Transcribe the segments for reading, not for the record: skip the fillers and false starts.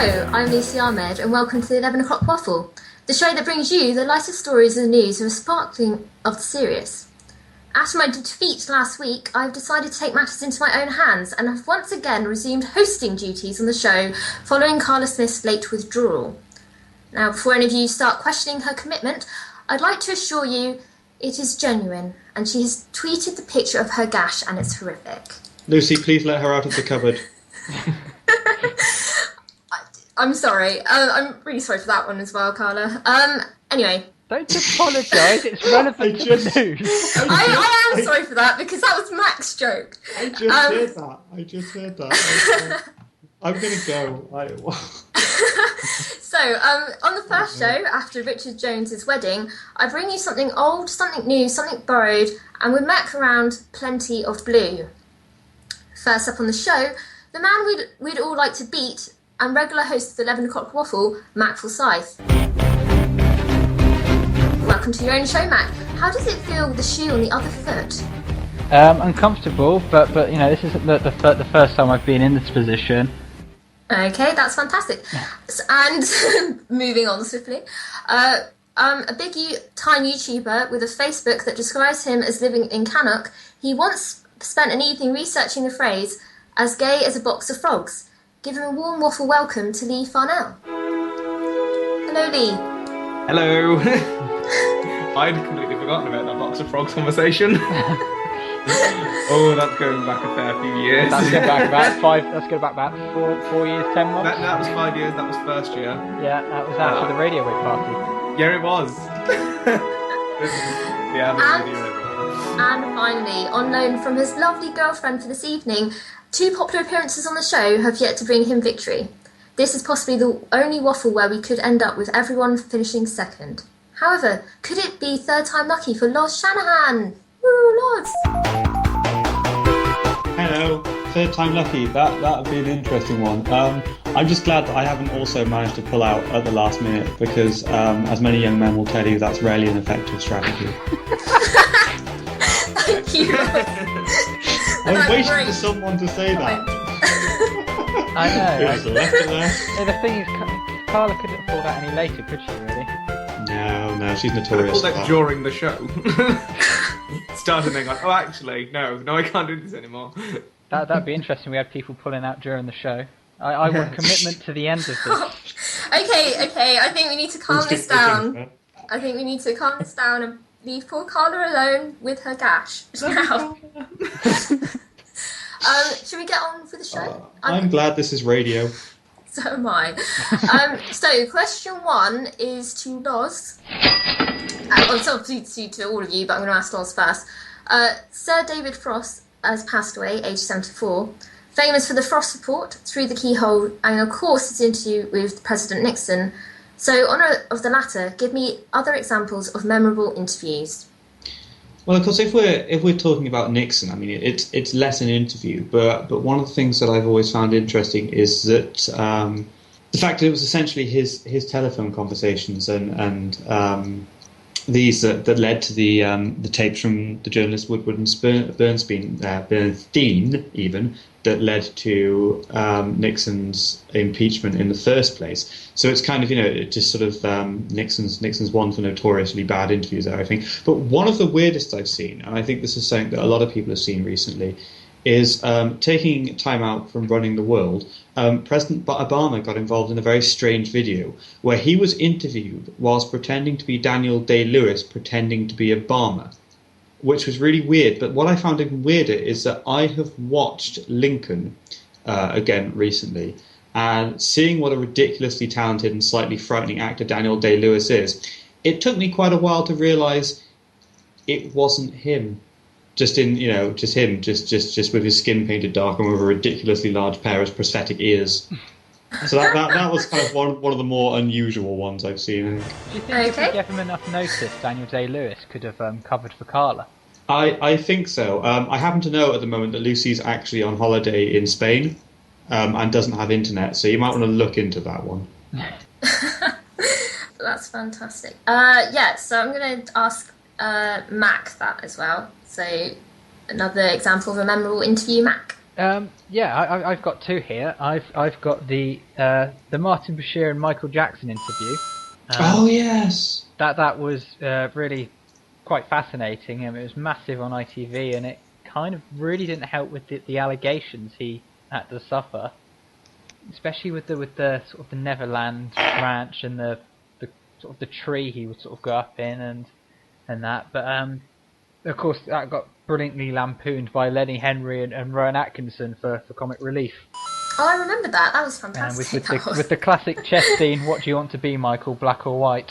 Hello, I'm Lucy Ahmed and welcome to the 11 o'clock Waffle, the show that brings you the lightest stories in the news with a sparkling of the serious. After my defeat last week, I've decided to take matters into my own hands and have once again resumed hosting duties on the show following Carla Smith's late withdrawal. Now, before any of you start questioning her commitment, I'd like to assure you it is genuine, and she has tweeted the picture of her gash and it's horrific. Lucy, please let her out of the cupboard. I'm sorry. I'm really sorry for that one as well, Carla. Anyway. Don't apologise, it's relevant to the news. I am sorry for that, because that was Mac's joke. I just heard that. I'm going to go. So, on the first show, after Richard Jones's wedding, I bring you something old, something new, something borrowed, and with Mac around, plenty of blue. First up on the show, the man we'd all like to beat, and regular host of the 11 o'clock Waffle, Mak Forsyth. Welcome to your own show, Mac. How does it feel with the shoe on the other foot? Uncomfortable, but you know, this isn't the first time I've been in this position. Okay, that's fantastic. And moving on swiftly, a big-time YouTuber with a Facebook that describes him as living in Cannock, he once spent an evening researching the phrase, as gay as a box of frogs. Give him a warm waffle welcome to Lee Farnell. Hello, Lee. Hello. I'd completely forgotten about that box of frogs conversation. Oh, that's going back a fair few years. That's going back about 4 years, 10 months. That was 5 years. That was first year. Yeah, that was after the Radio Week party. Yeah, it was. And finally, on loan from his lovely girlfriend for this evening, 2 popular appearances on the show have yet to bring him victory. This is possibly the only waffle where we could end up with everyone finishing second. However, could it be third time lucky for Loz Shanahan? Woo, Loz! Hello, third time lucky. That would be an interesting one. I'm just glad that I haven't also managed to pull out at the last minute because, as many young men will tell you, that's rarely an effective strategy. Thank you, Loz. I'm waiting for someone to say that. I know. It was left it there. Yeah, the thing is, Carla couldn't have pulled out any later, could she, really? No, she's I notorious pulled for that that. during the show. Started thinking, oh, actually, no, I can't do this anymore. That'd be interesting. We had people pulling out during the show. I want commitment to the end of this. Okay, I think we need to calm this down. And leave poor Carla alone with her gash now. Should we get on with the show? I'm glad this is radio. So am I. So, question 1 is to Loz. To all of you, but I'm going to ask Loz first. Sir David Frost has passed away, aged 74. Famous for the Frost Report, Through the Keyhole, and of course his interview with President Nixon. So, honour of the latter, give me other examples of memorable interviews. Well, of course, if we're talking about Nixon, I mean, it's less an interview, but one of the things that I've always found interesting is that the fact that it was essentially his telephone conversations and these that led to the tapes from the journalist Woodward and Bernstein even, that led to Nixon's impeachment in the first place. So it's kind of, it just sort of Nixon's one for notoriously bad interviews there, I think. But one of the weirdest I've seen, and I think this is something that a lot of people have seen recently, is taking time out from running the world. President Obama got involved in a very strange video where he was interviewed whilst pretending to be Daniel Day-Lewis pretending to be Obama, which was really weird. But what I found even weirder is that I have watched Lincoln again recently, and seeing what a ridiculously talented and slightly frightening actor Daniel Day-Lewis is, it took me quite a while to realise it wasn't him. Just him, just with his skin painted dark and with a ridiculously large pair of prosthetic ears. So that was kind of one of the more unusual ones I've seen. Do you think if you gave him enough notice, Daniel Day-Lewis could have covered for Carla? I think so. I happen to know at the moment that Lucy's actually on holiday in Spain and doesn't have internet, so you might want to look into that one. That's fantastic. So I'm going to ask Mac that as well. So another example of a memorable interview, Mac. I've got two here. I've got the Martin Bashir and Michael Jackson interview. Oh yes, that was really quite fascinating. It was massive on ITV, and it kind of really didn't help with the allegations he had to suffer, especially with the sort of the Neverland ranch and the sort of the tree he would sort of go up in and that. But of course that got brilliantly lampooned by Lenny Henry and Rowan Atkinson for comic relief. Oh, I remember that. That was fantastic. With the classic chess scene, what do you want to be, Michael, black or white?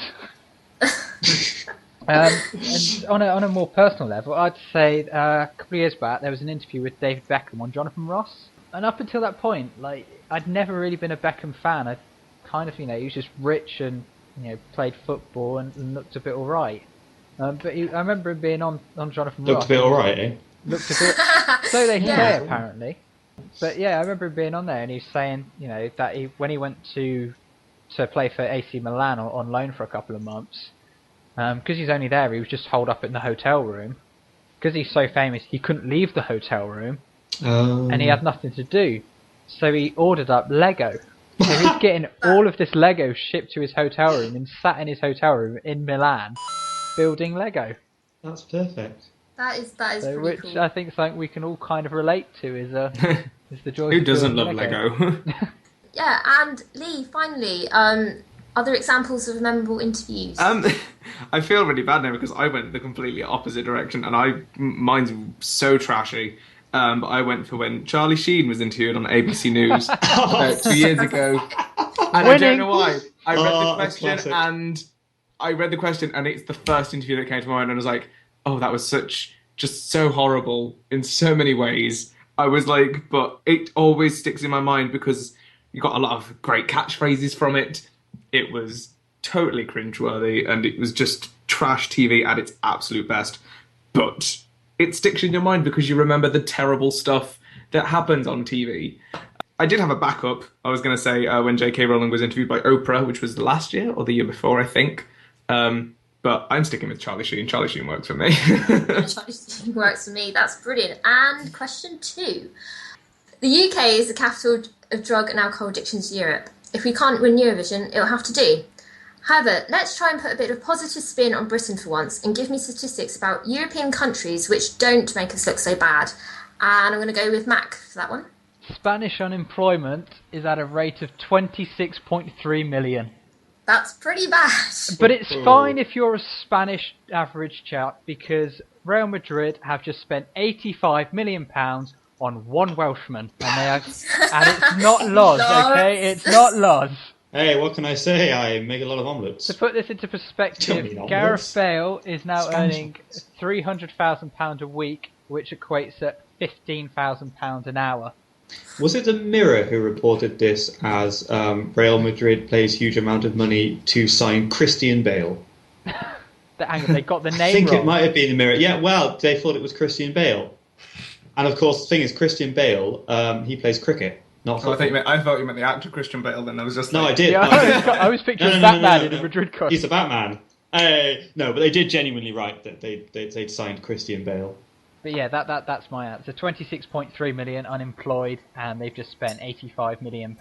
And on a more personal level, I'd say a couple of years back there was an interview with David Beckham on Jonathan Ross, and up until that point, like, I'd never really been a Beckham fan. I kind of, he was just rich and played football and looked a bit alright. But I remember him being on Jonathan Ross. Looked a bit alright, eh? Looked a bit. So they say apparently. But yeah, I remember him being on there, and he was saying, that when he went to play for AC Milan on loan for a couple of months, because he's only there, he was just holed up in the hotel room. Because he's so famous, he couldn't leave the hotel room, and he had nothing to do. So he ordered up Lego. So he's getting all of this Lego shipped to his hotel room and sat in his hotel room in Milan, building Lego. That's perfect. That is pretty which cool. I think something we can all kind of relate to is the joy. Who doesn't love Lego? Yeah, and Lee, finally, other examples of memorable interviews. I feel really bad now because I went the completely opposite direction, and mine's so trashy. But I went for when Charlie Sheen was interviewed on ABC News about 2 years ago, and I don't know why. I read the question, and it's the first interview that came to mind, and I was like, oh, that was just so horrible in so many ways. I was like, but it always sticks in my mind because you got a lot of great catchphrases from it. It was totally cringeworthy, and it was just trash TV at its absolute best. But it sticks in your mind because you remember the terrible stuff that happens on TV. I did have a backup. I was going to say when J.K. Rowling was interviewed by Oprah, which was last year or the year before, I think. But I'm sticking with Charlie Sheen. Charlie Sheen works for me. Charlie Sheen works for me. That's brilliant. And question 2. The UK is the capital of drug and alcohol addictions in Europe. If we can't win Eurovision, it'll have to do. However, let's try and put a bit of positive spin on Britain for once and give me statistics about European countries which don't make us look so bad. And I'm going to go with Mac for that one. Spanish unemployment is at a rate of 26.3 million. That's pretty bad. But it's fine if you're a Spanish average chap, because Real Madrid have just spent £85 million on one Welshman. And it's not Loz, okay? It's not Loz. Hey, what can I say? I make a lot of omelettes. To put this into perspective, Gareth Bale is now earning £300,000 a week, which equates at £15,000 an hour. Was it the Mirror who reported this as Real Madrid pays huge amount of money to sign Christian Bale? They got the name I think wrong. It might have been the Mirror. Yeah, well, they thought it was Christian Bale. And of course, the thing is, Christian Bale, he plays cricket. Not I thought you meant the actor Christian Bale. Then I was just like, no, I did. Yeah, I was picturing Batman in a Madrid costume. He's a Batman. No, but they did genuinely write that they'd signed Christian Bale. But yeah, that's my answer. 26.3 million unemployed, and they've just spent £85 million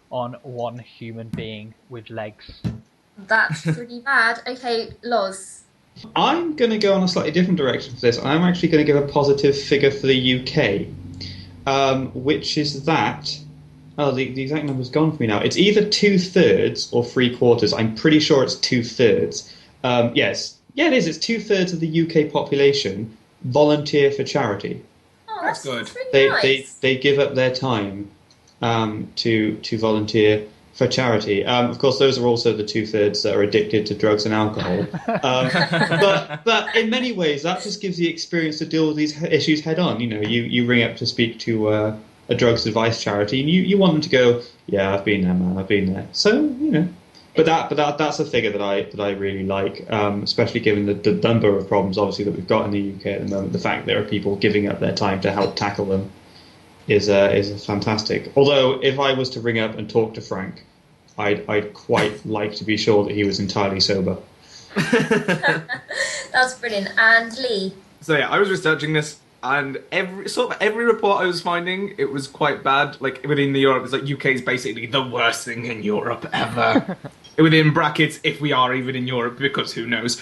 on one human being with legs. That's pretty bad. Okay, Loz. I'm going to go on a slightly different direction for this. I'm actually going to give a positive figure for the UK, which is that... Oh, the exact number's gone for me now. It's either 2/3 or 3/4. I'm pretty sure it's 2/3. Yes. Yeah, it is. It's 2/3 of the UK population volunteer for charity. Oh, that's good. Nice. They give up their time to volunteer for charity. Of course, those are also the 2/3 that are addicted to drugs and alcohol. But in many ways, that just gives you experience to deal with these issues head on. You ring up to speak to a drugs advice charity, and you want them to go, yeah, I've been there, man, I've been there. So But that's a figure that I really like, especially given the number of problems obviously that we've got in the UK at the moment. The fact there are people giving up their time to help tackle them is fantastic. Although if I was to ring up and talk to Frank, I'd quite like to be sure that he was entirely sober. That's brilliant. And Lee? So yeah, I was researching this And every report I was finding, it was quite bad. Like within the Europe, it's like UK is basically the worst thing in Europe ever. Within brackets, if we are even in Europe, because who knows?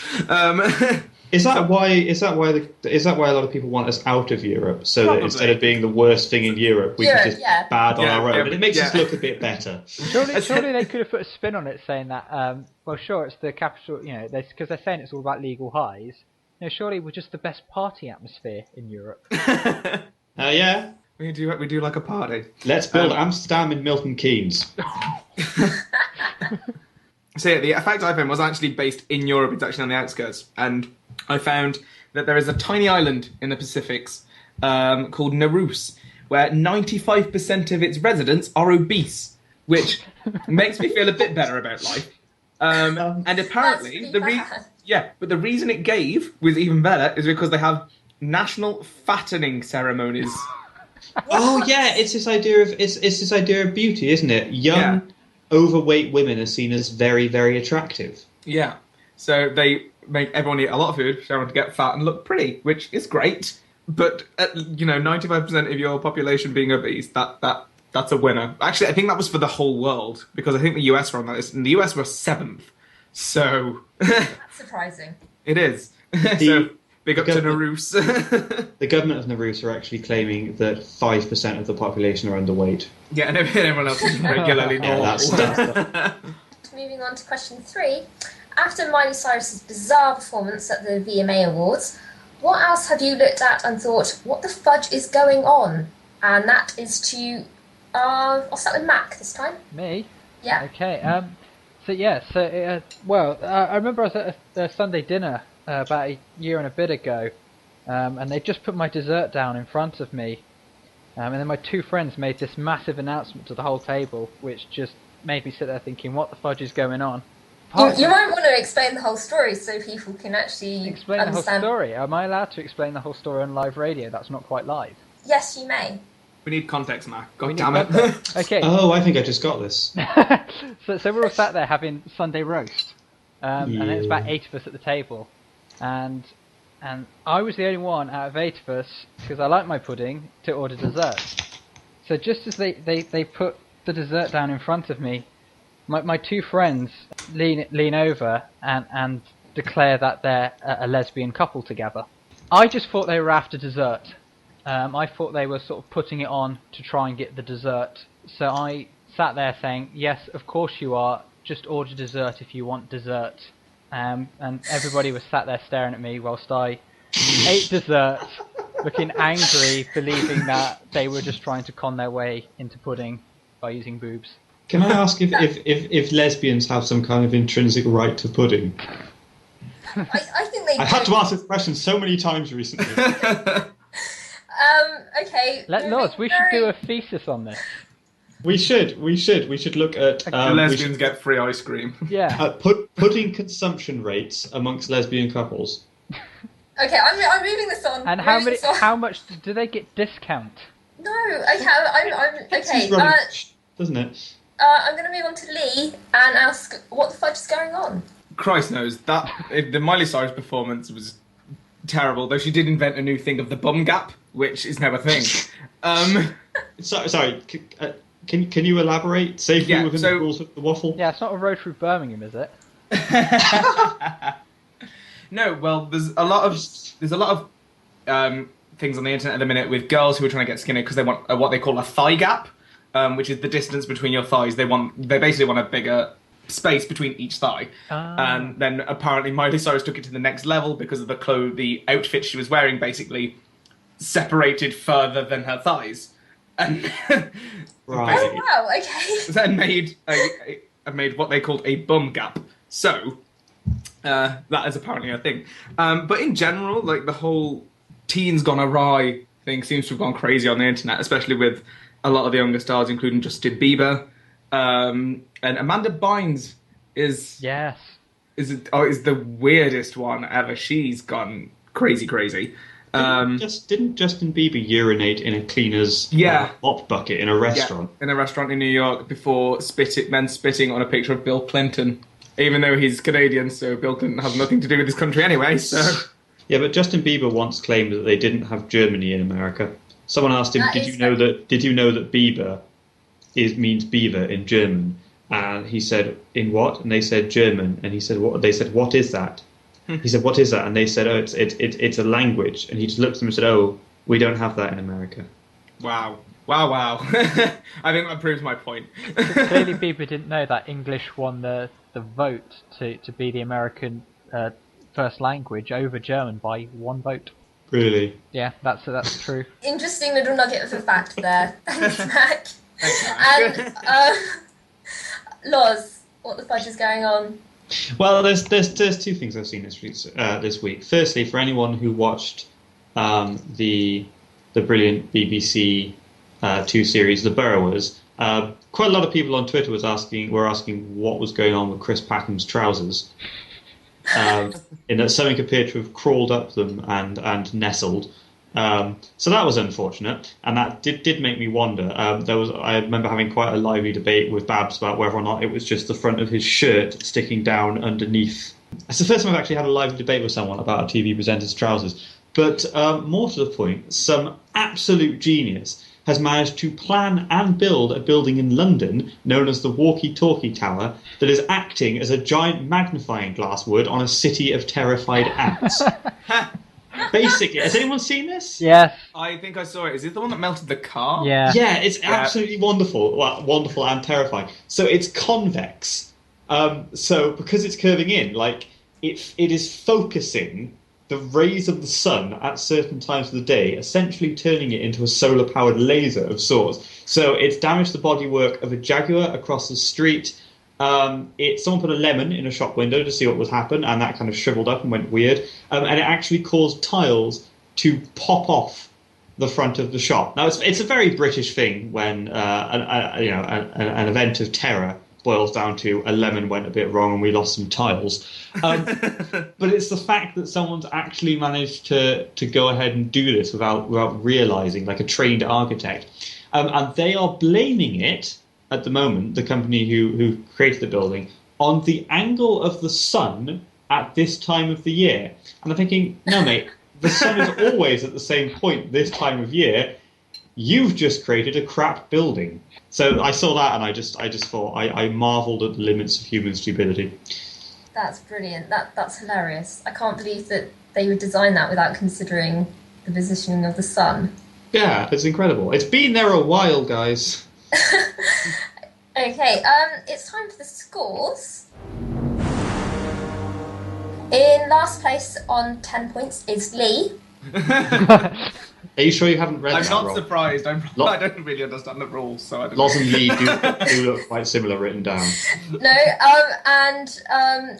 Is that why a lot of people want us out of Europe? So Probably. that instead of being the worst thing in Europe, we can just bad on our own. And it makes us look a bit better. Surely they could have put a spin on it, saying that. Well, sure, it's the capital. Because they're saying it's all about legal highs. Surely we're just the best party atmosphere in Europe. Yeah. We do like a party. Let's build Amsterdam in Milton Keynes. So yeah, the fact I found was actually based in Europe. It's actually on the outskirts, and I found that there is a tiny island in the Pacifics called Naurus, where 95% of its residents are obese, which makes me feel a bit better about life. And apparently, but the reason it gave was even better is because they have national fattening ceremonies. Oh yeah, it's this idea of beauty, isn't it? Young, overweight women are seen as very, very attractive. Yeah, so they make everyone eat a lot of food, so everyone to get fat and look pretty, which is great. But 95% of your population being obese, that's a winner. Actually, I think that was for the whole world, because I think the US were on that list, and the US were 7th. So that's surprising. It is. So big up to Naurus. The government of Naurus are actually claiming that 5% of the population are underweight. Yeah, and everyone else is regularly normal. Moving on to question 3. After Miley Cyrus's bizarre performance at the VMA Awards, what else have you looked at and thought, what the fudge is going on? And that is to... I'll start with Mac this time. Me? Yeah. Okay. I remember I was at a Sunday dinner about a year and a bit ago, and they just put my dessert down in front of me, and then my 2 friends made this massive announcement to the whole table, which just made me sit there thinking, what the fudge is going on? You might want to explain the whole story so people can actually explain understand. The whole story. Am I allowed to explain the whole story on live radio? That's not quite live. Yes, you may. We need context, Mac. God damn it. Okay. Oh, I think I just got this. So we're all sat there having Sunday roast, and it's about 8 of us at the table, and I was the only one out of 8 of us, because I like my pudding, to order dessert. So just as they put the dessert down in front of me, my 2 friends lean over and declare that they're a lesbian couple together. I just thought they were after dessert. I thought they were sort of putting it on to try and get the dessert. So I sat there saying, yes, of course you are. Just order dessert if you want dessert. And everybody was sat there staring at me whilst I ate dessert, looking angry, believing that they were just trying to con their way into pudding by using boobs. Can I ask if lesbians have some kind of intrinsic right to pudding? I think they do. I had to ask this question so many times recently. Okay. Loz, we should do a thesis on this. We should look at... the lesbians get free ice cream. Yeah. Pudding consumption rates amongst lesbian couples. Okay, I'm moving this on. And how much do they get discount? No, I'm okay. Doesn't it? I'm going to move on to Lee and ask what the fudge is going on. Christ knows that the Miley Cyrus performance was terrible. Though she did invent a new thing of the bum gap, which is now a thing. Sorry. Can you elaborate safely within the rules of the Waffle? Yeah, it's not a road through Birmingham, is it? No, well, there's a lot of things on the internet at the minute with girls who are trying to get skinny because they want what they call a thigh gap, which is the distance between your thighs. They basically want a bigger space between each thigh. And then apparently Miley Cyrus took it to the next level because of the outfit she was wearing basically separated further than her thighs. And right. Oh wow, okay. Then made what they called a bum gap. So that is apparently a thing. But in general, like the whole teens gone awry thing seems to have gone crazy on the internet, especially with a lot of the younger stars, including Justin Bieber. And Amanda Bynes is the weirdest one ever. She's gone crazy. Didn't Justin Bieber urinate in a cleaner's mop bucket in a restaurant? Yeah, in a restaurant in New York before men spitting on a picture of Bill Clinton. Even though he's Canadian, so Bill Clinton has nothing to do with this country anyway. So Yeah, but Justin Bieber once claimed that they didn't have Germany in America. Someone asked him, "Did you know that Bieber means beaver in German?" And he said, "In what?" And they said, "German." And he said, "What?" They said, "What is that?" He said, "What is that?" And they said, "Oh, it's a language." And he just looked at them and said, "Oh, we don't have that in America." Wow. Wow. I think that proves my point. Clearly, people didn't know that English won the vote to be the American first language over German by 1 vote. Really? Yeah, that's true. Interesting little nugget of a fact there. Thanks, Mac. Thanks, Mac. And Loz, what the fudge is going on? Well, there's 2 things I've seen this week. Firstly, for anyone who watched the brilliant BBC 2 series, The Burrowers, quite a lot of people on Twitter were asking what was going on with Chris Packham's trousers. In that something appeared to have crawled up them and nestled. So that was unfortunate, and that did make me wonder. I remember having quite a lively debate with Babs about whether or not it was just the front of his shirt sticking down underneath. It's the first time I've actually had a lively debate with someone about a TV presenter's trousers. But more to the point, some absolute genius has managed to plan and build a building in London known as the Walkie Talkie Tower that is acting as a giant magnifying glass would on a city of terrified ants. Basically, has anyone seen this? Yes. I think I saw it. Is it the one that melted the car? Yeah. Yeah, it's absolutely wonderful. Well, wonderful and terrifying. So it's convex. So because it's curving in, like it is focusing the rays of the sun at certain times of the day, essentially turning it into a solar-powered laser of sorts. So it's damaged the bodywork of a jaguar across the street. Someone put a lemon in a shop window to see what would happen, and that kind of shriveled up and went weird. And it actually caused tiles to pop off the front of the shop. Now, it's a very British thing when an event of terror boils down to a lemon went a bit wrong and we lost some tiles. But it's the fact that someone's actually managed to go ahead and do this without realising, like a trained architect. And they are blaming it, at the moment, the company who created the building, on the angle of the sun at this time of the year. And I'm thinking, no, mate, the sun is always at the same point this time of year. You've just created a crap building. So I saw that and I just thought, I marvelled at the limits of human stupidity. That's brilliant. That's hilarious. I can't believe that they would design that without considering the positioning of the sun. Yeah, it's incredible. It's been there a while, guys. Okay, it's time for the scores. In last place on 10 points is Lee. Are you sure you haven't read I'm that, not Rob? surprised. I don't really understand the rules, so I don't Loz and Lee do look quite similar written down. No, and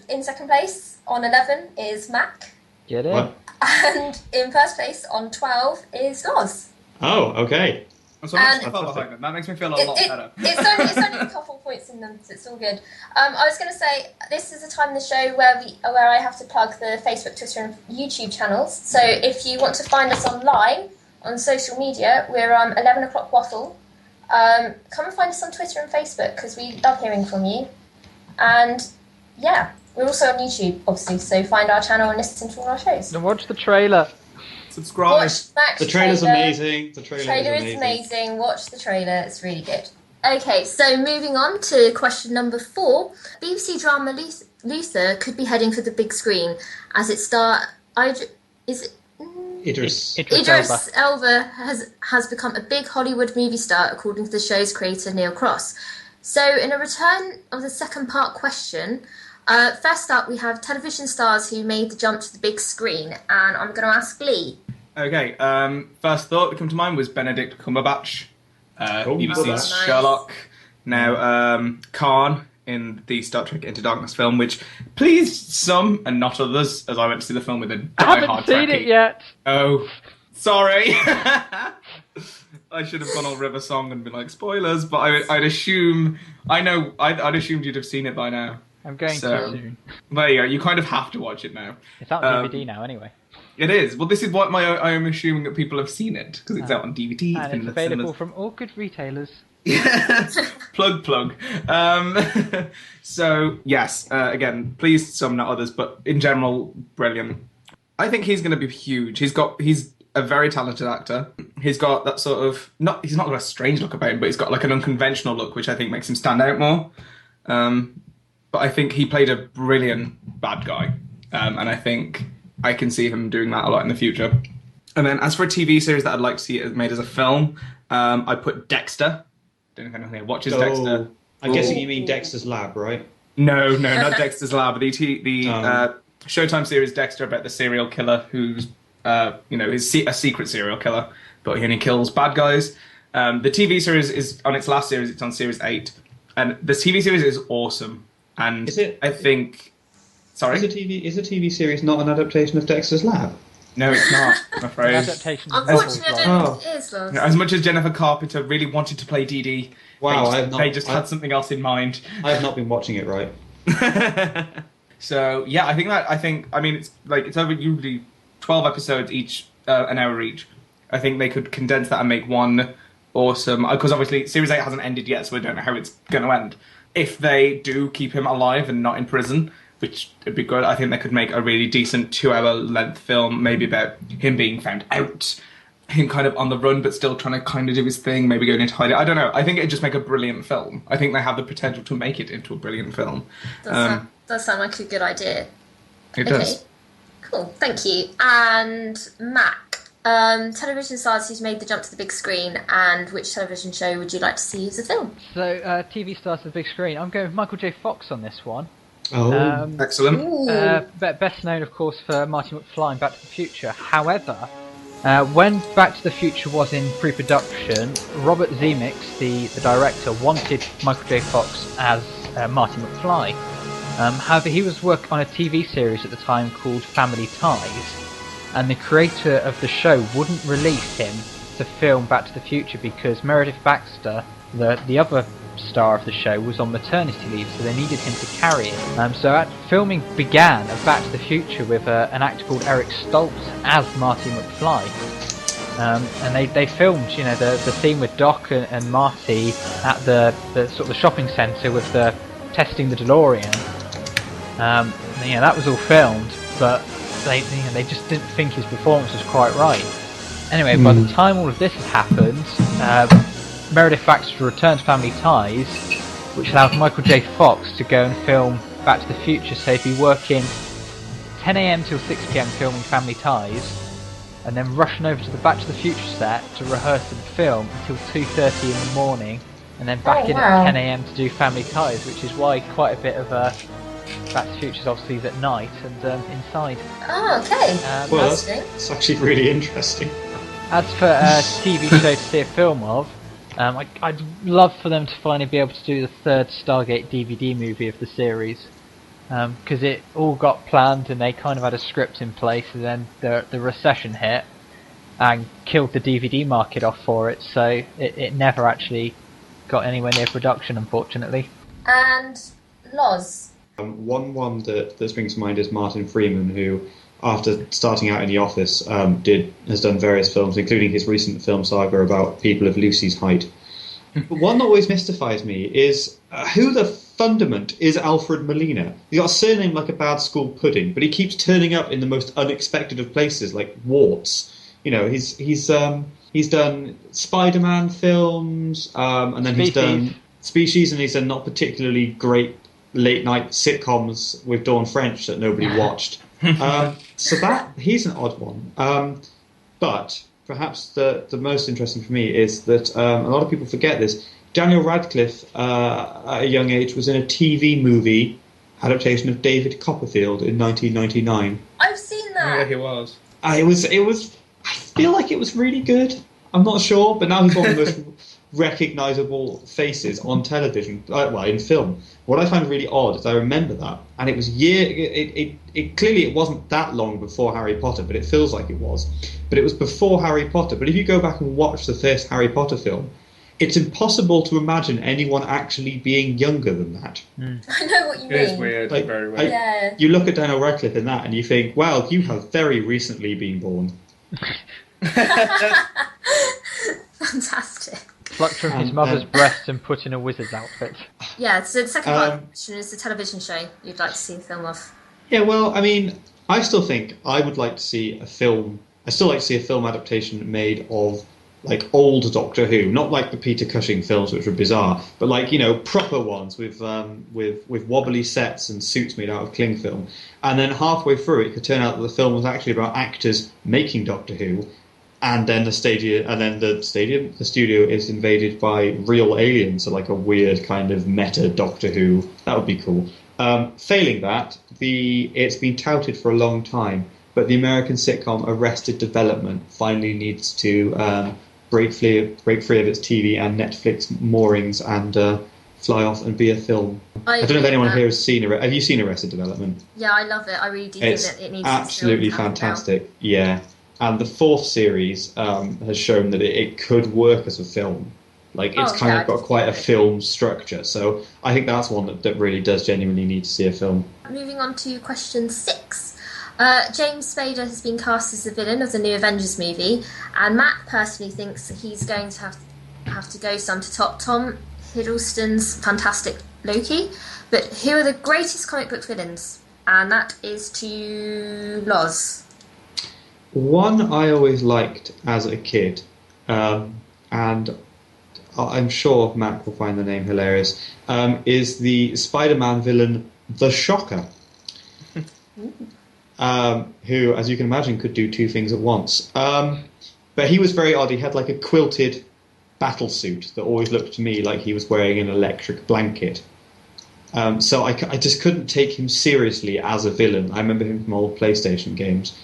in second place on 11 is Mac. Get it? What? And in first place on 12 is Loz. Oh, okay. So that makes me feel a lot better. It's only a couple points in them, so it's all good. I was going to say, this is a time in the show where I have to plug the Facebook, Twitter and YouTube channels. So if you want to find us online, on social media, we're 11 o'clock Waffle. Come and find us on Twitter and Facebook, because we love hearing from you. And, yeah, we're also on YouTube, obviously, so find our channel and listen to all our shows. And watch the trailer. Subscribe. Watch Mac's The trailer's amazing. The trailer is amazing. Watch the trailer. It's really good. Okay, so moving on to question number 4. BBC drama Luther could be heading for the big screen as it Idris Elba has become a big Hollywood movie star, according to the show's creator Neil Cross. So, in a return of the second part question, first up we have television stars who made the jump to the big screen, and I'm going to ask Lee. Okay, first thought that came to mind was Benedict Cumberbatch, BBC's nice. Sherlock. Now, Khan in the Star Trek Into Darkness film, which pleased some and not others, as I went to see the film with a diehard I haven't seen it yet. Oh, sorry. I should have gone all River Song and been like, spoilers, but I'd assume... I'd assumed you'd have seen it by now. I'm going to soon. There you go, you kind of have to watch it now. It's out on DVD now, anyway. It is. Well, this is what I am assuming that people have seen it, because it's out on DVD. And it's available from all good retailers. plug. So, yes, again, pleased some, not others, but in general, brilliant. I think he's going to be huge. He's a very talented actor. He's got that sort of he's not got a strange look about him, but he's got like an unconventional look, which I think makes him stand out more. But I think he played a brilliant bad guy, and I think I can see him doing that a lot in the future. And then as for a TV series that I'd like to see it made as a film, I put Dexter. Don't know if anyone here watches Dexter. I'm guessing you mean Dexter's Lab, right? No, not Dexter's Lab. The Showtime series Dexter about the serial killer who's is a secret serial killer, but he only kills bad guys. The TV series is on its last series. It's on series 8, and the TV series is awesome. And Is it? I think. Sorry. Is the TV series not an adaptation of Dexter's Lab? No, it's not. I'm afraid. Adaptation of Unfortunately, I don't Oh. think it is, Loz. As much as Jennifer Carpenter really wanted to play Dee Dee, Wow, they just had something else in mind. I have not been watching it right. So yeah, I mean it's over usually 12 episodes each, an hour each. I think they could condense that and make one awesome, because obviously series 8 hasn't ended yet, so we don't know how it's going to end. If they do keep him alive and not in prison, which would be good, I think they could make a really decent 2-hour length film, maybe about him being found out, him kind of on the run but still trying to kind of do his thing, maybe going into hiding. I don't know. I think it'd just make a brilliant film. I think they have the potential to make it into a brilliant film. Does sound like a good idea. It does. Cool, thank you. And Mac, television stars who's made the jump to the big screen, and which television show would you like to see as a film? So, TV stars to the big screen. I'm going with Michael J. Fox on this one. Oh, Excellent. Best known, of course, for Marty McFly in Back to the Future. However, when Back to the Future was in pre-production, Robert Zemeckis, the director, wanted Michael J. Fox as Marty McFly. However, he was working on a TV series at the time called Family Ties, and the creator of the show wouldn't release him to film Back to the Future because Meredith Baxter, the other star of the show, was on maternity leave, so they needed him to carry it. So filming began of Back to the Future with an actor called Eric Stoltz as Marty McFly. And they filmed, the scene with Doc and Marty at the sort of the shopping centre with the testing the DeLorean. That was all filmed, but they just didn't think his performance was quite right. Anyway, by the time all of this had happened, Meredith Baxter returned to Family Ties, which allowed Michael J. Fox to go and film Back to the Future. So he'd be working 10 a.m. till 6 p.m. filming Family Ties, and then rushing over to the Back to the Future set to rehearse and film until 2:30 in the morning, and then back in at 10 a.m. to do Family Ties, which is why quite a bit of Back to the Future is obviously at night and inside. Oh, okay. well, that's actually really interesting. As for a TV show to see a film of, I'd love for them to finally be able to do the third Stargate DVD movie of the series, because it all got planned and they kind of had a script in place, and then the recession hit and killed the DVD market off for it, so it never actually got anywhere near production, unfortunately. And Loz. One that springs to mind is Martin Freeman, who, after starting out in The Office, has done various films, including his recent film saga about people of Lucy's height. But one that always mystifies me is who the fundament is Alfred Molina? He's got a surname like a bad school pudding, but he keeps turning up in the most unexpected of places, like Warts. He's done Spider-Man films, and then he's done Species, and he's done not particularly great late-night sitcoms with Dawn French that nobody watched. So he's an odd one. But perhaps the most interesting for me is that a lot of people forget this. Daniel Radcliffe, at a young age, was in a TV movie adaptation of David Copperfield in 1999. I've seen that. Yeah, he was. It was. I feel like it was really good. I'm not sure, but now he's one of the most recognisable faces on television, in film. What I find really odd is I remember that, and it was clearly it wasn't that long before Harry Potter, but it feels like it was. But it was before Harry Potter. But if you go back and watch the first Harry Potter film, it's impossible to imagine anyone actually being younger than that. I know what you mean. It is weird, very weird. Yeah. You look at Daniel Radcliffe in that, and you think, well, you have very recently been born. Fantastic. Plucked from his mother's breast and put in a wizard's outfit. Yeah, so the second part of the question is the television show you'd like to see a film of. Yeah, well, I mean, I still think I would like to see a film. I still like to see a film adaptation made of like old Doctor Who, not like the Peter Cushing films, which were bizarre, but like proper ones with wobbly sets and suits made out of cling film. And then halfway through, it could turn out that the film was actually about actors making Doctor Who, and then the studio is invaded by real aliens, so like a weird kind of meta Doctor Who. That would be cool. Failing that, it's been touted for a long time, but the American sitcom Arrested Development finally needs to break free of its TV and Netflix moorings and fly off and be a film. I don't know if anyone here has seen it. Have you seen Arrested Development? Yeah, I love it. I really do think that it needs absolutely fantastic. Yeah, and the fourth series has shown that it could work as a film. Like, it's kind of got quite a film structure. So I think that's one that really does genuinely need to see a film. Moving on to question 6. James Spader has been cast as the villain of the new Avengers movie, and Matt personally thinks that he's going to have to go some to top Tom Hiddleston's fantastic Loki. But who are the greatest comic book villains? And that is to Loz. One I always liked as a kid, and I'm sure Matt will find the name hilarious, is the Spider-Man villain, the Shocker. Who, as you can imagine, could do two things at once. But he was very odd. He had like a quilted battle suit that always looked to me like he was wearing an electric blanket. So I just couldn't take him seriously as a villain. I remember him from old PlayStation games.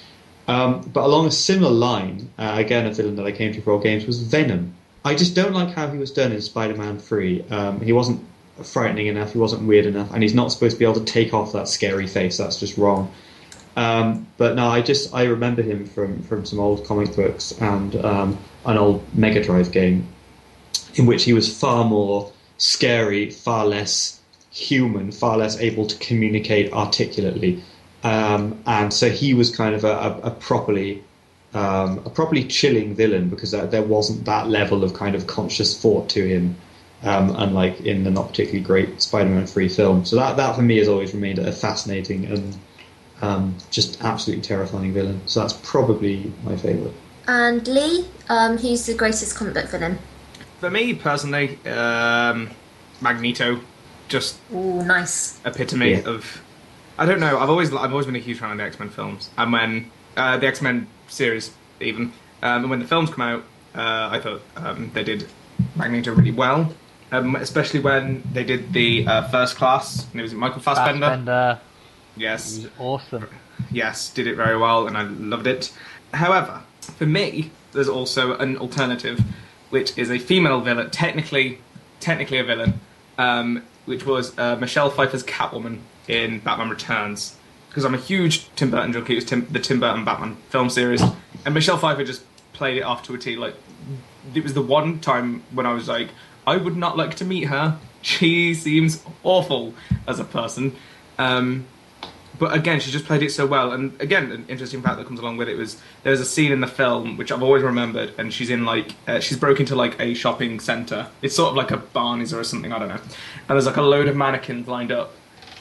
But along a similar line, again, a villain that I came to for old games was Venom. I just don't like how he was done in Spider-Man 3. He wasn't frightening enough, he wasn't weird enough, and he's not supposed to be able to take off that scary face. That's just wrong. But no, I remember him from some old comic books and an old Mega Drive game in which he was far more scary, far less human, far less able to communicate articulately. And so he was kind of a properly chilling villain because there wasn't that level of kind of conscious thought to him, unlike in the not particularly great Spider-Man 3 film. So that for me has always remained a fascinating and just absolutely terrifying villain. So that's probably my favourite. And Lee, who's the greatest comic book villain? For me personally, Magneto, just nice epitome of. I don't know. I've always been a huge fan of the X-Men films, and when the X-Men series even, and when the films come out, I thought they did Magneto really well, especially when they did the First Class, and it was Michael Fassbender. Yes, he was awesome. Yes, did it very well, and I loved it. However, for me, there's also an alternative, which is a female villain, technically a villain, which was Michelle Pfeiffer's Catwoman in Batman Returns. Because I'm a huge Tim Burton junkie. It was the Tim Burton Batman film series, and Michelle Pfeiffer just played it off to a T. Like, it was the one time when I was like, I would not like to meet her. She seems awful as a person. But again, she just played it so well. And again, an interesting fact that comes along with it was there's a scene in the film which I've always remembered, and she's in like she's broke into like a shopping centre. It's sort of like a Barney's or something, I don't know. And there's like a load of mannequins lined up,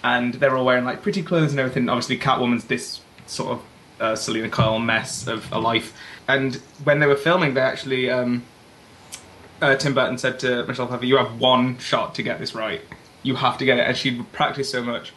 and they're all wearing like pretty clothes and everything. Obviously, Catwoman's this sort of Selena Kyle mess of a life. And when they were filming, they actually Tim Burton said to Michelle Pfeiffer, "You have one shot to get this right. You have to get it." And she'd practiced so much.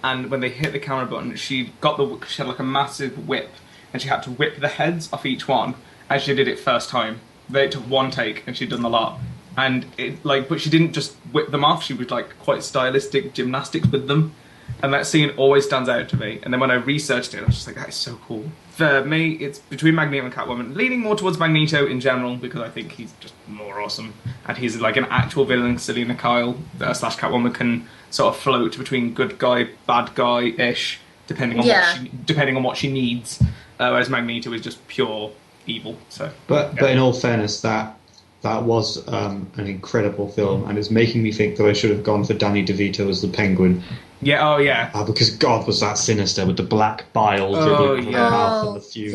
And when they hit the camera button, she had like a massive whip, and she had to whip the heads off each one. And she did it first time. They took one take, and she'd done the lot. And but she didn't just whip them off. She was like quite stylistic gymnastics with them. And that scene always stands out to me. And then when I researched it, I was just like, that is so cool. For me, it's between Magneto and Catwoman, leaning more towards Magneto in general, because I think he's just more awesome. And he's like an actual villain. Selena Kyle / Catwoman can sort of float between good guy, bad guy-ish, depending on what she needs. Whereas Magneto is just pure evil. So, but in all fairness, that was an incredible film, and it's making me think that I should have gone for Danny DeVito as the Penguin. Yeah, oh yeah. Because God, was that sinister with the black bile dribbling from the mouth and the fuse.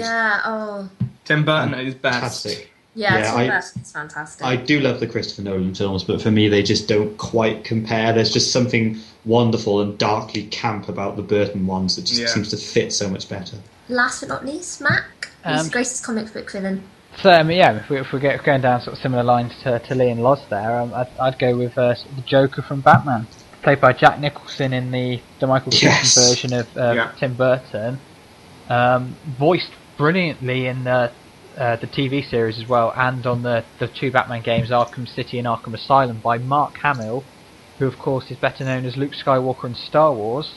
Tim Burton is best. Fantastic. Yeah, Tim Burton's fantastic. I do love the Christopher Nolan films, but for me they just don't quite compare. There's just something wonderful and darkly camp about the Burton ones that just Yeah. seems to fit so much better. Last but not least, Mac, who's the greatest comic book villain? So if we're going down sort of similar lines to Lee and Loz there, I'd go with the Joker from Batman, played by Jack Nicholson in the Michael Keaton version of Tim Burton, voiced brilliantly in the TV series as well, and on the two Batman games, Arkham City and Arkham Asylum, by Mark Hamill, who of course is better known as Luke Skywalker in Star Wars.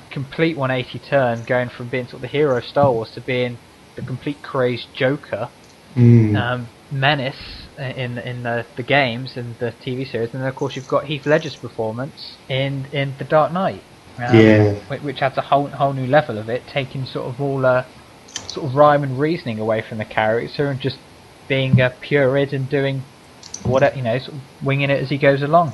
Complete 180 turn, going from being sort of the hero of Star Wars to being the complete crazed Joker, menace in the games and the TV series, and then of course you've got Heath Ledger's performance in The Dark Knight, which adds a whole new level of it, taking sort of all sort of rhyme and reasoning away from the character and just being a pure id and doing whatever, sort of winging it as he goes along.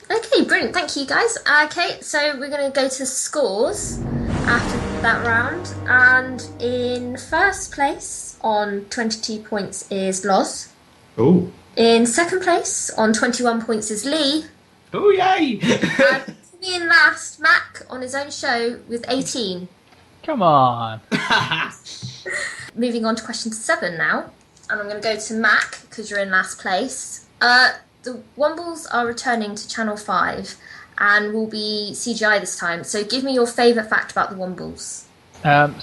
Okay, brilliant. Thank you, guys. Okay, so we're going to go to scores after that round. And in first place on 22 points is Loz. Oh. In second place on 21 points is Lee. Oh, yay! And in last, Mac on his own show with 18. Come on. Moving on to question 7 now. And I'm going to go to Mac because you're in last place. The Wombles are returning to Channel 5 and will be CGI this time. So give me your favourite fact about the Wombles. Given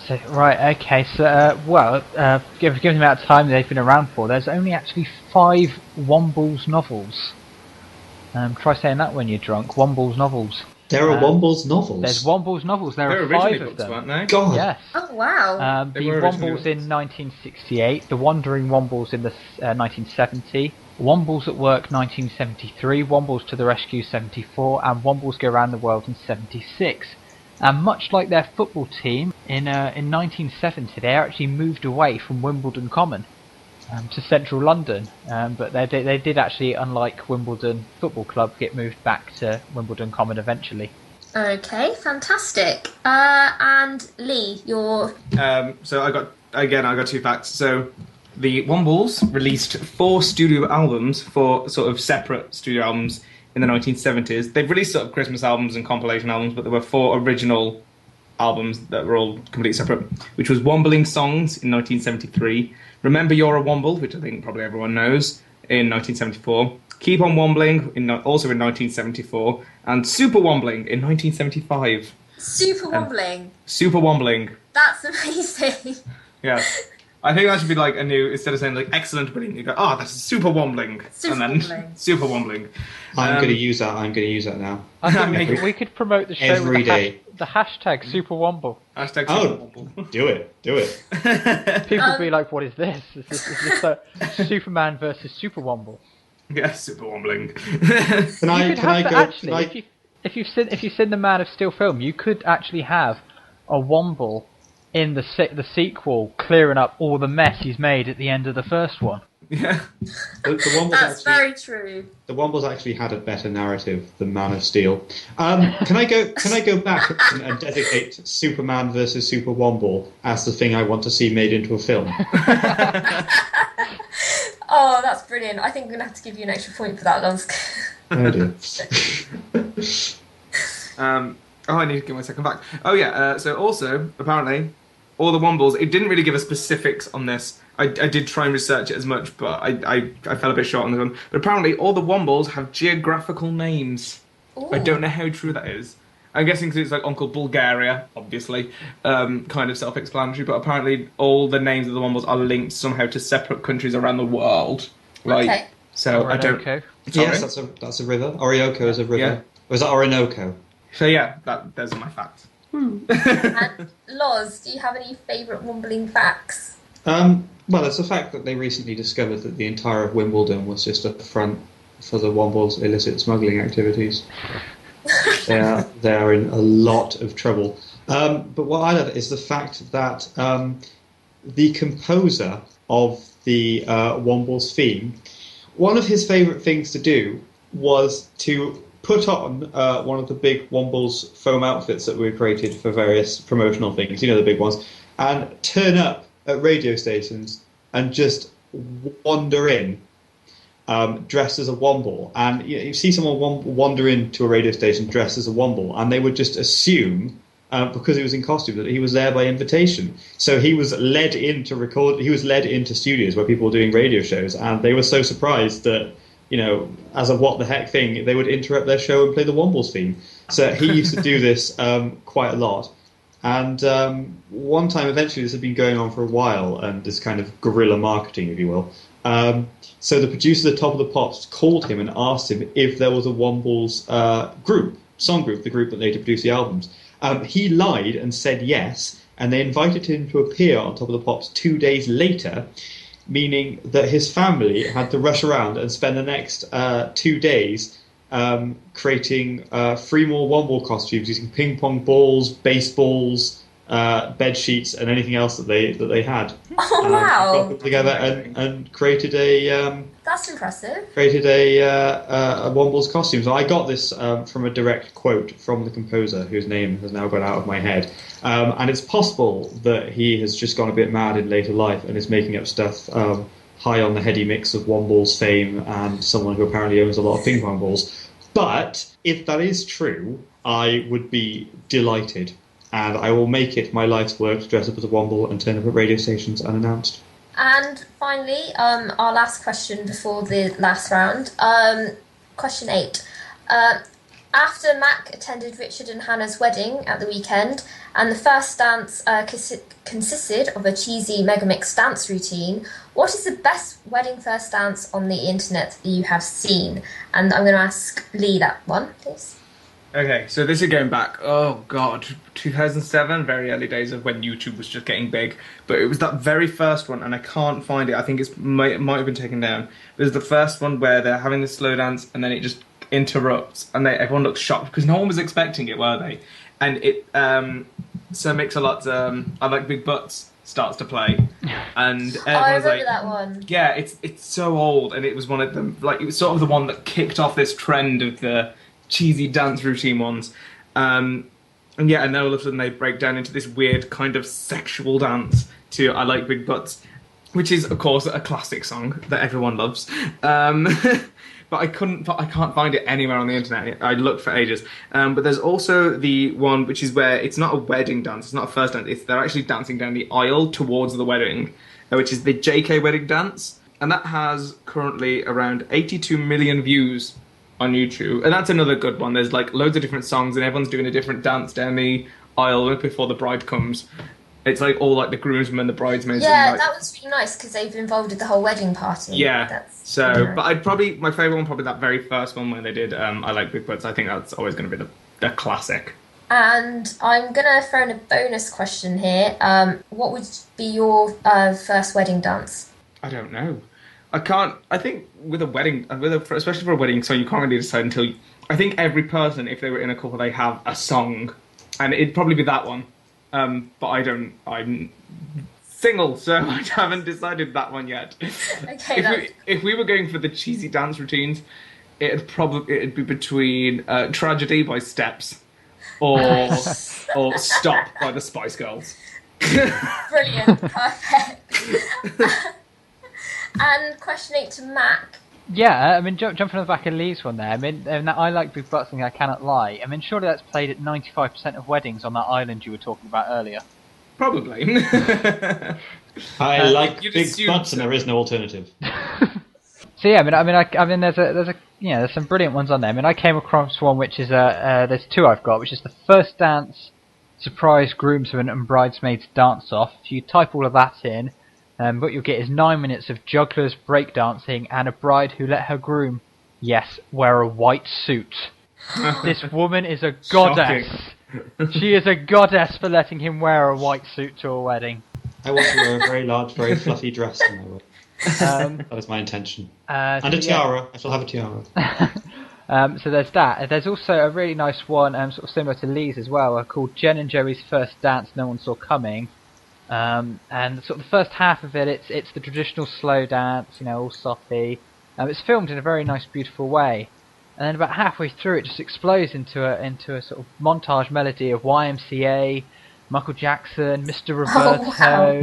the amount of time they've been around for, there's only actually 5 Wombles novels. Try saying that when you're drunk. Wombles novels. There are Wombles novels? There's Wombles novels. There are 5 of them. Weren't they? God. Yes. Oh, wow. The Wombles in 1968, The Wandering Wombles in the 1970, Wombles at Work 1973, Wombles to the Rescue 74, and Wombles Go Around the World in 76. And much like their football team, in 1970 they actually moved away from Wimbledon Common to central London. But they did actually, unlike Wimbledon Football Club, get moved back to Wimbledon Common eventually. Okay, fantastic. And Lee, your... So I got 2 facts. So the Wombles released 4 studio albums, 4 sort of separate studio albums in the 1970s. They've released sort of Christmas albums and compilation albums, but there were 4 original albums that were all completely separate, which was Wombling Songs in 1973, Remember You're a Womble, which I think probably everyone knows, in 1974, Keep on Wombling, also in 1974, and Super Wombling in 1975. Super Wombling? Super Wombling. That's amazing. Yeah. I think that should be like a new, instead of saying like excellent brilliant, you go, that's super wombling. Wombling. Super wombling. I'm going to use that. I'm going to use that now. I think we could promote the show every with day. The hashtag Superwomble. Hashtag Superwomble. Do it. People would be like, what is this? Is this Superman versus Superwomble? Yeah, super wombling. If you've seen the Man of Steel film, you could actually have a Womble in the sequel clearing up all the mess he's made at the end of the first one. Yeah. That's very true. The Wombles actually had a better narrative than Man of Steel. Can I go back and dedicate Superman versus Super Womble as the thing I want to see made into a film? Oh, that's brilliant. I think we're going to have to give you an extra point for that, Loz. Oh dear. I need to get my second fact. Oh yeah, so also, apparently, all the Wombles, it didn't really give us specifics on this. I did try and research it as much, but I fell a bit short on this one. But apparently all the Wombles have geographical names. Ooh. I don't know how true that is. I'm guessing because it's like Uncle Bulgaria, obviously, kind of self-explanatory, but apparently all the names of the Wombles are linked somehow to separate countries around the world. Like, okay. So Orinoco. I don't... Yes, that's a river. Orinoco is a river. Yeah. Or is that Orinoco? So yeah, those are my facts. And Loz, do you have any favourite Wombling facts? Well, it's the fact that they recently discovered that the entire of Wimbledon was just a front for the Wombles' illicit smuggling activities. They are in a lot of trouble. But what I love is the fact that the composer of the Wombles theme, one of his favourite things to do was to put on one of the big Wombles foam outfits that were created for various promotional things, the big ones, and turn up at radio stations and just wander in dressed as a Womble, and you see someone wander into a radio station dressed as a Womble, and they would just assume, because he was in costume, that he was there by invitation. So he was led into studios where people were doing radio shows, and they were so surprised that, as a what the heck thing, they would interrupt their show and play the Wombles theme. So he used to do this quite a lot. And one time, eventually, this had been going on for a while, and this kind of guerrilla marketing, if you will. So the producer at the Top of the Pops called him and asked him if there was a Wombles song group, the group that later produced the albums. He lied and said yes, and they invited him to appear on Top of the Pops 2 days later, meaning that his family had to rush around and spend the next 2 days creating 3 more Womble costumes using ping pong balls, baseballs, bed sheets, and anything else that they had. Oh wow! Got them together and created a. That's impressive. Created a Womble's costume. So I got this from a direct quote from the composer, whose name has now gone out of my head. And it's possible that he has just gone a bit mad in later life and is making up stuff high on the heady mix of Womble's fame and someone who apparently owns a lot of ping pong balls. But if that is true, I would be delighted. And I will make it my life's work to dress up as a Womble and turn up at radio stations unannounced. And finally, our last question before the last round. Question 8. After Mak attended Richard and Hannah's wedding at the weekend, and the first dance consisted of a cheesy Megamix dance routine, what is the best wedding first dance on the internet that you have seen? And I'm going to ask Lee that one, please. Okay, so this is going back, 2007, very early days of when YouTube was just getting big. But it was that very first one, and I can't find it. I think it might have been taken down. It was the first one where they're having this slow dance, and then it just interrupts, and everyone looks shocked, because no one was expecting it, were they? And it, Sir Mix-a-Lot's I Like Big Butts starts to play. And I remember that one. Yeah, it's so old, and it was one of them, it was sort of the one that kicked off this trend of the cheesy dance routine ones, and then all of a sudden they break down into this weird kind of sexual dance to I Like Big Butts, which is of course a classic song that everyone loves. But I can't find it anywhere on the internet. I looked for ages. But there's also the one which is where it's not a wedding dance, it's not a first dance, they're actually dancing down the aisle towards the wedding, which is the JK wedding dance, and that has currently around 82 million views on YouTube, and that's another good one. There's loads of different songs, and everyone's doing a different dance down the aisle before the bride comes. It's all the groomsmen, the bridesmaids. Yeah, and, that was really nice because they've involved with the whole wedding party. Yeah, that's but my favourite one, probably that very first one where they did I Like Big Butts. I think that's always going to be the classic. And I'm going to throw in a bonus question here. What would be your first wedding dance? I don't know. I think with a wedding, especially for a wedding song, you can't really decide until. I think every person, if they were in a couple, they have a song, and it'd probably be that one. But I'm single, so I haven't decided that one yet. Okay. If we were going for the cheesy dance routines, it'd be between "Tragedy" by Steps, or "Stop" by the Spice Girls. Brilliant, perfect. And question 8 to Mak. Yeah, I mean, jumping on the back of Lee's one there, I mean, that I Like Big Butts thing, I cannot lie. I mean, surely that's played at 95% of weddings on that island you were talking about earlier. Probably. I like big butts, and there is no alternative. So yeah, I mean, there's some brilliant ones on there. I mean, I came across one which is there's 2 I've got, which is the first dance surprise groomsmen and bridesmaids dance off. If you type all of that in, what you'll get is 9 minutes of jugglers breakdancing and a bride who let her groom, yes, wear a white suit. This woman is a goddess. She is a goddess for letting him wear a white suit to a wedding. I want to wear a very large, very fluffy dress on my wedding. That is my intention. And a tiara. Yeah. I shall have a tiara. So there's that. There's also a really nice one, sort of similar to Lee's as well, called Jen and Joey's First Dance No One Saw Coming. And sort of the first half of it, it's the traditional slow dance, all soppy. It's filmed in a very nice, beautiful way. And then about halfway through, it just explodes into a sort of montage melody of YMCA, Michael Jackson, Mr. Roberto. Oh,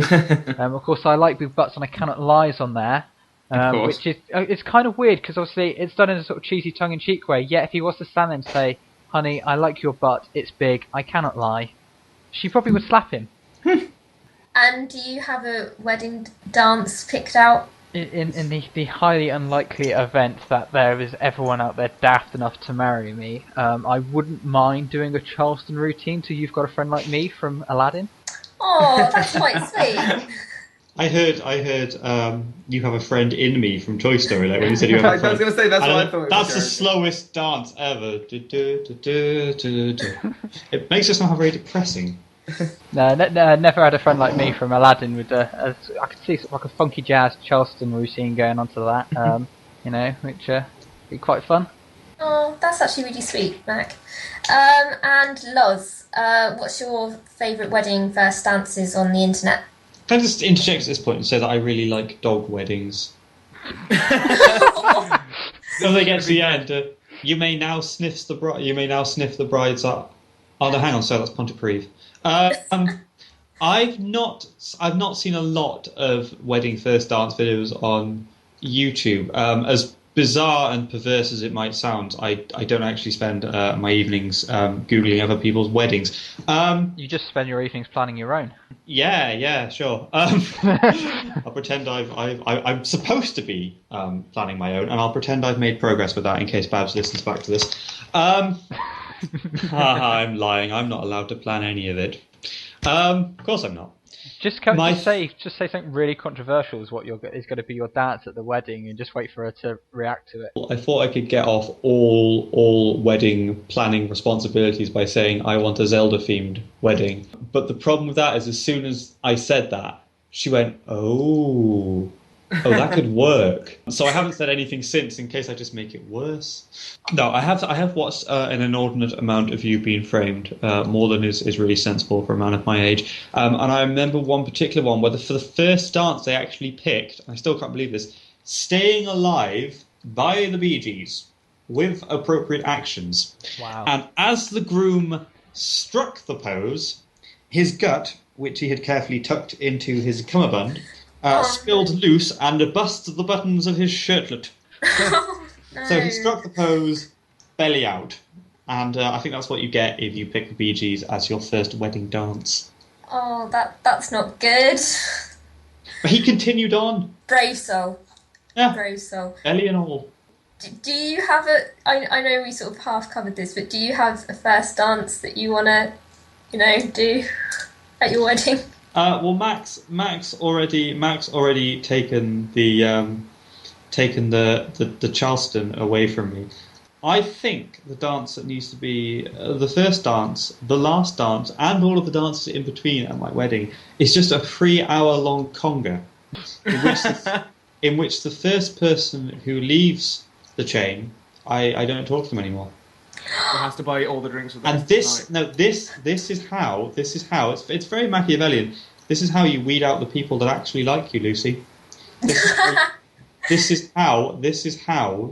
wow. Of course, I Like Big Butts and I Cannot Lie's on there. course. which is it's kind of weird because obviously it's done in a sort of cheesy tongue-in-cheek way. Yet if he was to stand there and say, "Honey, I like your butt. It's big. I cannot lie," she probably would slap him. And do you have a wedding dance picked out? In the highly unlikely event that there is everyone out there daft enough to marry me, I wouldn't mind doing a Charleston routine to "You've Got a Friend Like Me" from Aladdin. Oh, that's quite sweet. I heard you have a friend in me from Toy Story, like when you said you have a friend. I was going to say, that's what I thought. That's the slowest dance ever. It makes it somehow very depressing. No, never had a friend like me from Aladdin with I could see sort of like a funky jazz Charleston routine going onto that, which would be quite fun. Oh, that's actually really sweet, Mac. And Loz, what's your favourite wedding first dances on the internet? Can I just interject at this point and say that I really like dog weddings? So they get to the end. You may now sniff the bride. You may now sniff the bride's up. Oh no, hang on. Sorry, that's Pontypridd. I've not seen a lot of wedding first dance videos on YouTube. As bizarre and perverse as it might sound, I don't actually spend my evenings googling other people's weddings. You just spend your evenings planning your own. Yeah, sure. I'll pretend I'm supposed to be planning my own, and I'll pretend I've made progress with that in case Babs listens back to this. I'm lying. I'm not allowed to plan any of it. Of course I'm not. Just say something really controversial is what is going to be your dance at the wedding, and just wait for her to react to it. I thought I could get off all wedding planning responsibilities by saying I want a Zelda-themed wedding. But the problem with that is as soon as I said that, she went, oh, that could work. So I haven't said anything since in case I just make it worse. No, I have watched an inordinate amount of You Being Framed, more than is really sensible for a man of my age. And I remember one particular one where for the first dance they actually picked, I still can't believe this, Staying Alive by the Bee Gees with appropriate actions. Wow. And as the groom struck the pose, his gut, which he had carefully tucked into his cummerbund, spilled loose and burst the buttons of his shirtlet. No. So he struck the pose, belly out. And I think that's what you get if you pick the Bee Gees as your first wedding dance. Oh, that's not good. But he continued on. Brave soul. Yeah, Brave soul. belly and all. Do you have I know we sort of half covered this, but do you have a first dance that you want to, do at your wedding? Well, Mac's already taken the Charleston away from me. I think the dance that needs to be the first dance, the last dance, and all of the dances in between at my wedding is just a 3-hour-long conga, in which the first person who leaves the chain, I don't talk to them anymore. It has to buy all the drinks with them. And this is how it's very Machiavellian. This is how you weed out the people that actually like you, Lucy. This is how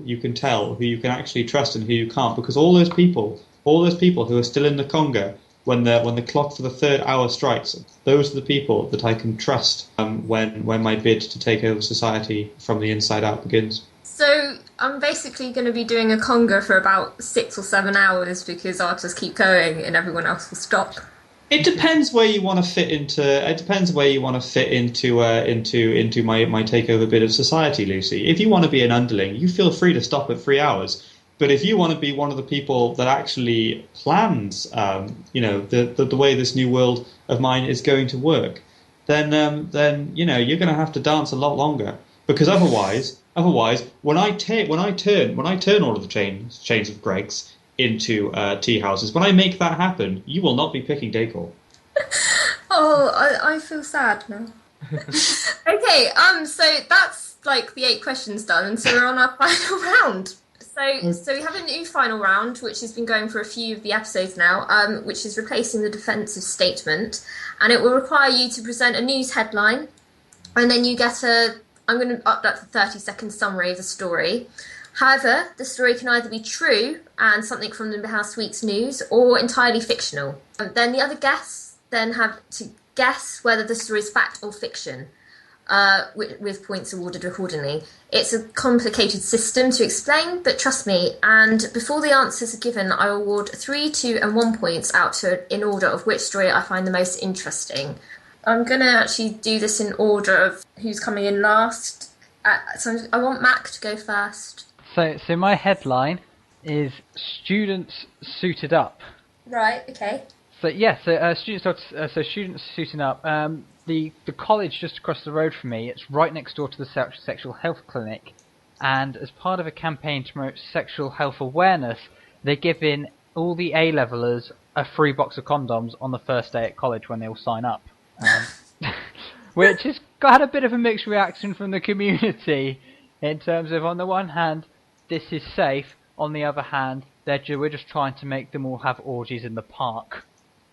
you can tell who you can actually trust and who you can't, because all those people who are still in the conga when the clock for the third hour strikes, those are the people that I can trust when my bid to take over society from the inside out begins. So I'm basically going to be doing a conga for about 6 or 7 hours because I'll just keep going and everyone else will stop. It depends where you want to fit into. It depends where you want to fit into my takeover bit of society, Lucy. If you want to be an underling, you feel free to stop at 3 hours. But if you want to be one of the people that actually plans, the way this new world of mine is going to work, then you're going to have to dance a lot longer, because otherwise, when I turn all of the chains of Greg's into tea houses, when I make that happen, you will not be picking decor. Oh, I feel sad now. Okay, so that's like the 8 questions done, and so we're on our final round. So we have a new final round, which has been going for a few of the episodes now, which is replacing the defensive statement, and it will require you to present a news headline, and then you get I'm going to up that to 30-second summary of the story. However, the story can either be true and something from the House Week's news, or entirely fictional. Then the other guests then have to guess whether the story is fact or fiction. with points awarded accordingly. It's a complicated system to explain, but trust me, and before the answers are given, I award 3, 2 and 1 points in order of which story I find the most interesting. I'm going to actually do this in order of who's coming in last. So I want Mak to go first. So my headline is Students Suited Up. Right, okay. So students suiting up. The college just across the road from me, it's right next door to the sexual health clinic, and as part of a campaign to promote sexual health awareness, they're giving all the A-levelers a free box of condoms on the first day at college when they all sign up. Which has had a bit of a mixed reaction from the community in terms of, on the one hand, this is safe, on the other hand, we're just trying to make them all have orgies in the park.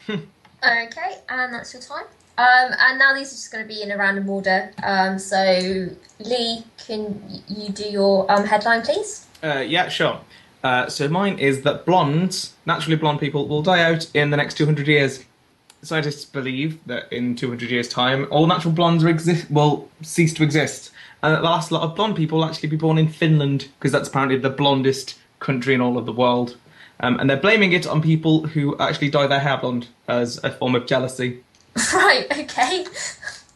Okay, and that's your time. And now these are just going to be in a random order. So, Lee, can you do your headline, please? Yeah, sure. So mine is that naturally blonde people, will die out in the next 200 years. Scientists believe that in 200 years' time, all natural blondes will cease to exist. And that the last lot of blonde people will actually be born in Finland, because that's apparently the blondest country in all of the world. And they're blaming it on people who actually dye their hair blonde as a form of jealousy. Right, okay.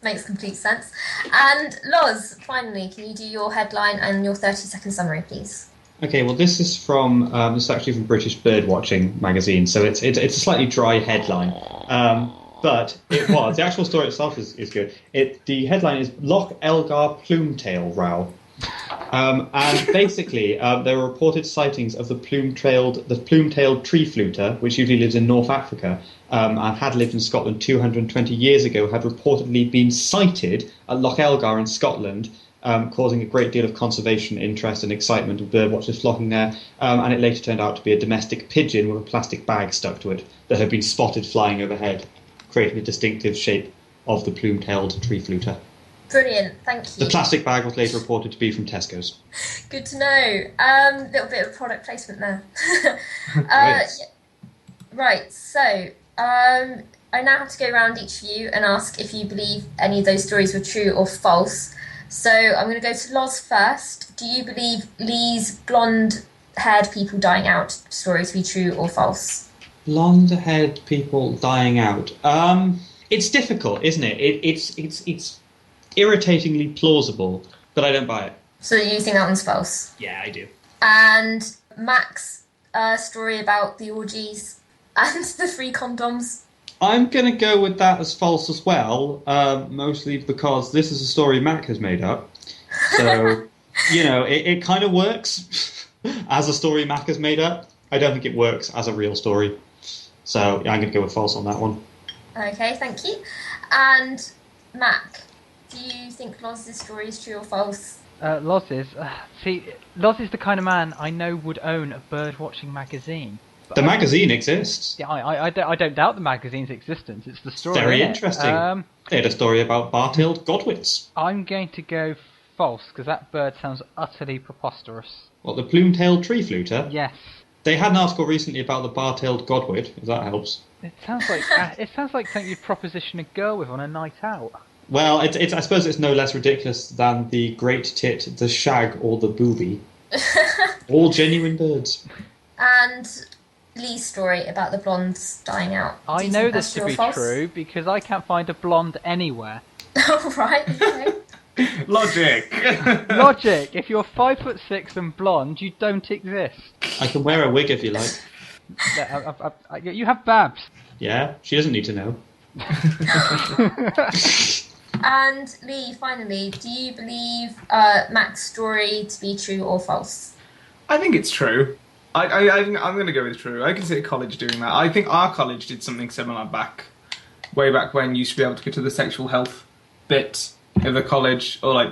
Makes complete sense. And Loz, finally, can you do your headline and your 30-second summary, please? Okay, well, this is actually from British Birdwatching magazine, so it's a slightly dry headline. But the actual story itself is good. The headline is Loch Elgar Plumetail Row. And basically, there are reported sightings of the plume-tailed tree fluter, which usually lives in North Africa, and had lived in Scotland 220 years ago, had reportedly been sighted at Loch Elgar in Scotland, causing a great deal of conservation interest and excitement of birdwatchers flocking there. And it later turned out to be a domestic pigeon with a plastic bag stuck to it that had been spotted flying overhead, creating a distinctive shape of the plume-tailed tree fluter. Brilliant, thank you. The plastic bag was later reported to be from Tesco's. Good to know. Little bit of product placement there. Right, so I now have to go around each of you and ask if you believe any of those stories were true or false. So I'm going to go to Loz first. Do you believe Lee's blonde-haired people dying out story to be true or false? Blonde-haired people dying out. It's difficult, isn't it? It's irritatingly plausible, but I don't buy it. So you think that one's false? Yeah, I do. And Mak's story about the orgies and the free condoms? I'm going to go with that as false as well, mostly because this is a story Mak has made up. So, it kind of works as a story Mak has made up. I don't think it works as a real story. So, I'm going to go with false on that one. Okay, thank you. And Mak, do you think Loz's story is true or false? Loz is the kind of man I know would own a bird-watching magazine. The magazine exists. Yeah, I don't doubt the magazine's existence. It's the story. Very interesting. They had a story about bar-tailed godwits. I'm going to go false, because that bird sounds utterly preposterous. What, the plume-tailed tree fluter? Yes. They had an article recently about the bar-tailed godwit, if that helps. It sounds like something you'd proposition a girl with on a night out. Well, I suppose it's no less ridiculous than the great tit, the shag, or the booby. All genuine birds. And Lee's story about the blondes dying out. I know this to be true because I can't find a blonde anywhere. Oh, right, okay. Logic! Logic! If you're 5'6" and blonde, you don't exist. I can wear a wig if you like. You have babs. Yeah, she doesn't need to know. And Lee, finally, do you believe Mak's story to be true or false? I think it's true. I'm going to go with true. I can see a college doing that. I think our college did something similar way back when you used to be able to go to the sexual health bit of the college, or like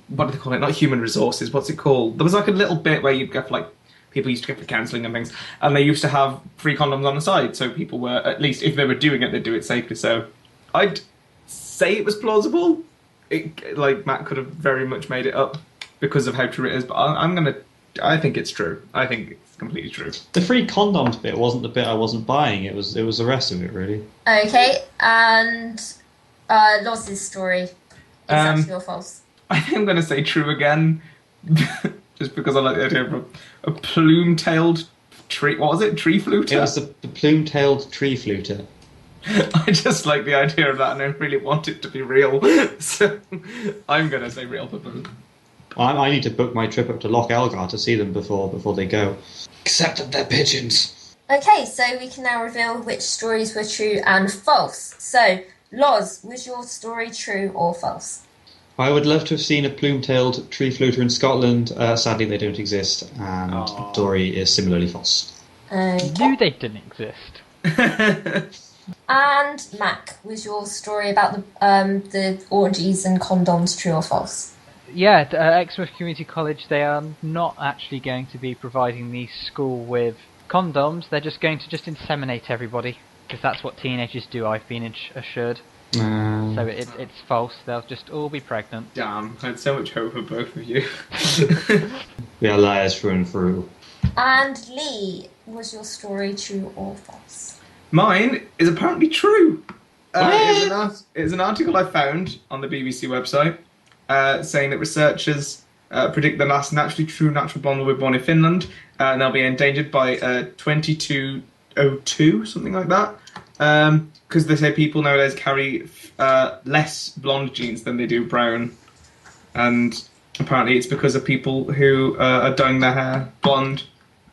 what do they call it? Not human resources. What's it called? There was like a little bit where you'd go for people used to go for counselling and things, and they used to have free condoms on the side, so people were, at least if they were doing it, they'd do it safely. So I'd say it was plausible. Matt could have very much made it up because of how true it is, but I think it's true. I think it's completely true. The free condoms bit wasn't the bit I wasn't buying. It was the rest of it, really. Okay, and Loz's story. Is that true or false? I think I'm going to say true again, just because I like the idea of a plume-tailed tree. What was it? Tree fluter? It was the plume-tailed tree fluter. I just like the idea of that, and I really want it to be real. So I'm going to say real for both. I need to book my trip up to Loch Elgar to see them before they go. Except that they're pigeons. Okay, so we can now reveal which stories were true and false. So, Loz, was your story true or false? I would love to have seen a plume-tailed tree fluter in Scotland. Sadly, they don't exist, and the story is similarly false. Knew they didn't exist. And Mak, was your story about the orgies and condoms true or false? Yeah, Exmouth Community College, they are not actually going to be providing the school with condoms. They're just going to inseminate everybody, because that's what teenagers do, I've been assured. So it's false. They'll just all be pregnant. Damn, I had so much hope for both of you. We are liars through and through. And Lee, was your story true or false? Mine is apparently true. It's an article I found on the BBC website saying that researchers predict the last naturally true natural blonde will be born in Finland, and they'll be endangered by 2202, something like that. Because they say people nowadays carry less blonde genes than they do brown, and apparently it's because of people who are dyeing their hair blonde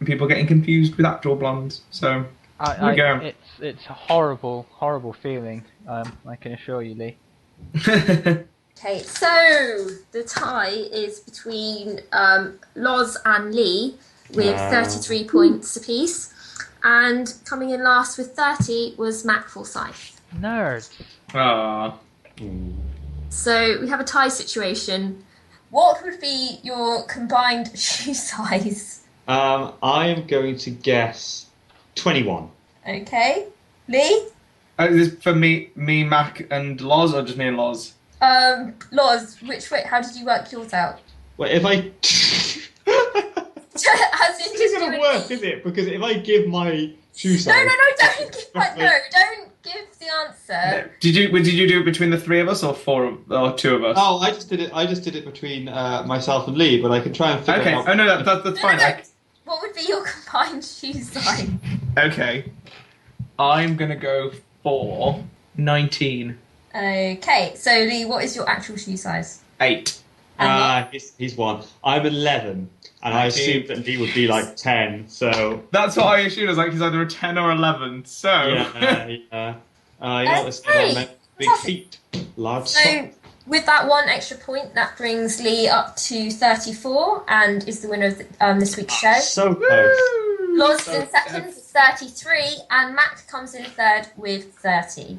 and people getting confused with actual blondes. So there we go. It's a horrible feeling. I can assure you, Lee. Okay, so the tie is between Loz and Lee with 33 points apiece. And coming in last with 30 was Mak Forsyth. Nerds. Ah. So we have a tie situation. What would be your combined shoe size? I am going to guess 21. Okay. Lee? Is this for me, Mak, and Loz, or just me and Loz? Loz, which way? How did you work yours out? Well, if I... As in It's not going to work, is it? Because if I give my shoe size... No, don't give the answer. Did you do it between the three of us or two of us? Oh, I just did it between myself and Lee, but I can try and figure out... Oh, no, that's fine. No. What would be your combined shoe size? Okay. I'm going to go for 19. Okay, so Lee, what is your actual shoe size? 8. He's one. I'm 11, and I assumed that Lee would be like 10, so... That's what I assumed. I was like, he's either a 10 or 11, so... Yeah. You know what they say about big feet, large So, socks. with that one extra point, that brings Lee up to 34 and is the winner of this week's show. So close. Loz is in second with 33 and Mak comes in third with 30.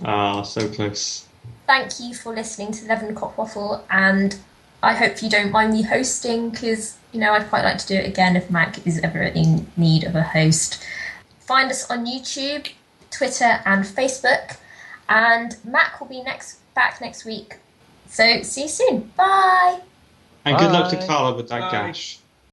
So close. Thank you for listening to 11 O'Clock Waffle, and I hope you don't mind me hosting because, I'd quite like to do it again if Mak is ever in need of a host. Find us on YouTube, Twitter and Facebook, and Mak will be back next week. So see you soon. Bye! And good luck to Carla with that gash.